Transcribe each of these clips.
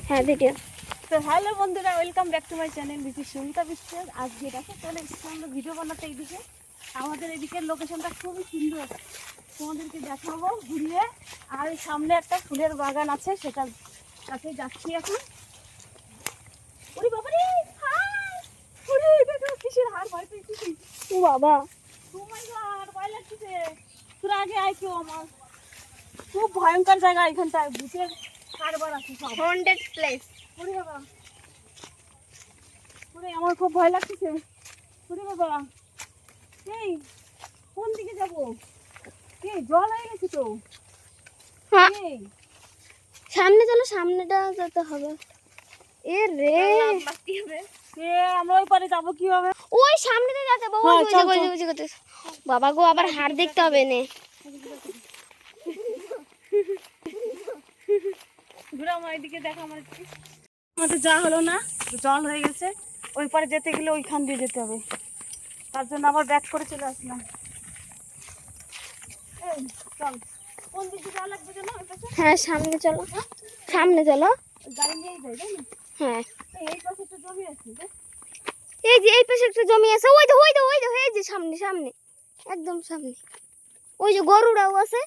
হ্যাঁ ভিডিও। তো হ্যালো বন্ধুরা, welcome back to my channel. This is Sumita বিশ্বাস। আজকে দেখো চলে এসেছি আমরা ভিডিও বানাতে এইদিকে। আমাদের এদিকের লোকেশনটা খুবই সুন্দর, তোমাদেরকে দেখাবো ঘুরিয়ে। আর সামনে একটা ফুলের বাগান আছে, সেটা কাছে যাচ্ছি এখন। ওরে বাবারে, হাই! ওরে দেখো কিসের হার ভয় পেয়েছি। ও বাবা, ও মাই গড, ভয় লাগছে। তোরা আগে আয় কেউ আমার। খুব ভয়ঙ্কর জায়গা এখানটায়, ভূতের কারবার আছে সব। Haunted place. ওরে বাবা, ওরে আমার খুব ভয় লাগতেছে। ওরে বাবা, এই কোন দিকে যাবো? এই জল হয়ে গেছে তো। হ্যাঁ, এই সামনে চলো, সামনেটা যেতে হবে। এ রে, এ আমরা ওই পারে যাবো কিভাবে? ওই সামনেতে যেতে বাবা। হ্যাঁ, ওই চল, যে চল। ওই যে ওই যে বাবা গো, আবার হাড় দেখতে হবে নে। ঘুরে আমার এদিকে দেখা, আমার আমাদের যা হলো না, জল হয়ে গেছে। ওই পারে যেতে গেলে ওইখান দিয়ে যেতে হবে, তার জন্য আবার ব্যাক করে চলে আসলাম। এই চল, কোন দিকে যাওয়া লাগবে যেন? ওই পাশে হ্যাঁ সামনে চলো, সামনে চলো। গাড়ি নিয়ে যাই, তাই না? হ্যাঁ, এই পাশে তো জমি আছে রে। এই যে এই পাশে একটা জমি আছে, ওই তো ওই তো ওই তো, এই যে সামনে সামনে, একদম সামনে। ওই যে গরুরাও আছে,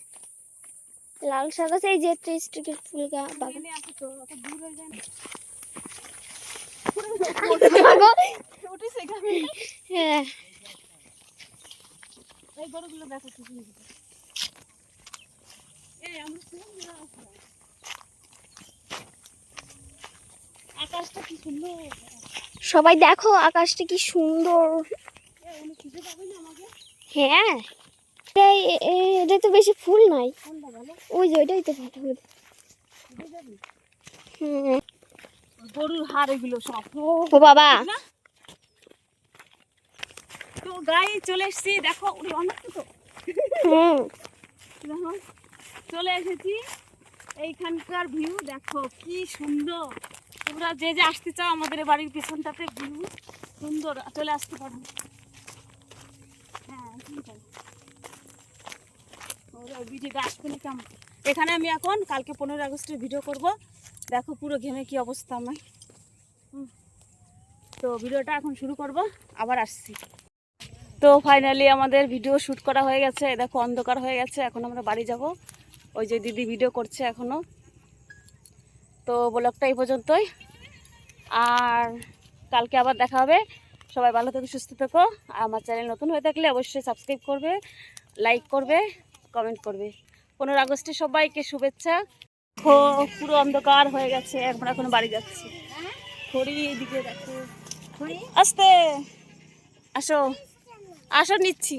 লাল শাক আছে, এই যে স্টিকের ফুল বাগান। এনে আছে তো, অত দূর হয়ে যায় না। উঠিস এখানে। হ্যাঁ, এই গরুগুলো দেখো কি সুন্দর। এই আমরা সুন্দর আসলাম। আকাশটা কি সুন্দর। সবাই দেখো আকাশটা কি সুন্দর। উনি খুঁজে পাবে না আমাকে। হ্যাঁ, এটা তো বেশি ফুল নাই। কোনটা ভালো? ওই যে ওইটাই তো ভালো হবে। খুঁজে যাবি? হুম, গরুর হাড় এগুলো সব। ও বাবা, ঠিক না? তো গায়ে চলে এসেছি, দেখো উনি অনেক তো। হুম, দেখো চলে এসেছি। এইখানকার ভিউ দেখো কি সুন্দর। তোমরা যে যে আসতে চাও আমাদের বাড়ির পিছনটাতে ভিউ সুন্দর, চলে আসতে পারো। হ্যাঁ এখানটায়। ওরে বিজে গাছগুলি কেমন। এখানে আমি এখন কালকে 15 আগস্টের ভিডিও করব। দেখো পুরো ঘেমে কি অবস্থা আমার। তো ভিডিওটা এখন শুরু করব, আবার আসছি। তো ফাইনালি আমাদের ভিডিও শ্যুট করা হয়ে গেছে। দেখো অন্ধকার হয়ে গেছে, এখন আমরা বাড়ি যাব। ওই যে দিদি ভিডিও করছে এখনো। তো ব্লগটা এই পর্যন্তই, আর কালকে আবার দেখা হবে। সবাই ভালো থেকো, সুস্থ থেকো। আর আমার চ্যানেল নতুন হয়ে থাকলে অবশ্যই সাবস্ক্রাইব করবে, লাইক করবে, কমেন্ট করবে। 15 আগস্টে সবাইকে শুভেচ্ছা। পুরো অন্ধকার হয়ে গেছে, আমরা এখন বাড়ি যাচ্ছি। খড়ি এদিকে দেখো, আস্তে আসো আসো, নিচ্ছি।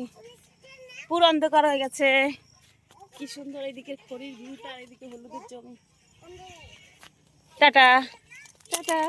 পুরো অন্ধকার হয়ে গেছে, কি সুন্দর এদিকে খড়ির ভিউটা, এদিকে হলুদের জমি। Tata tata.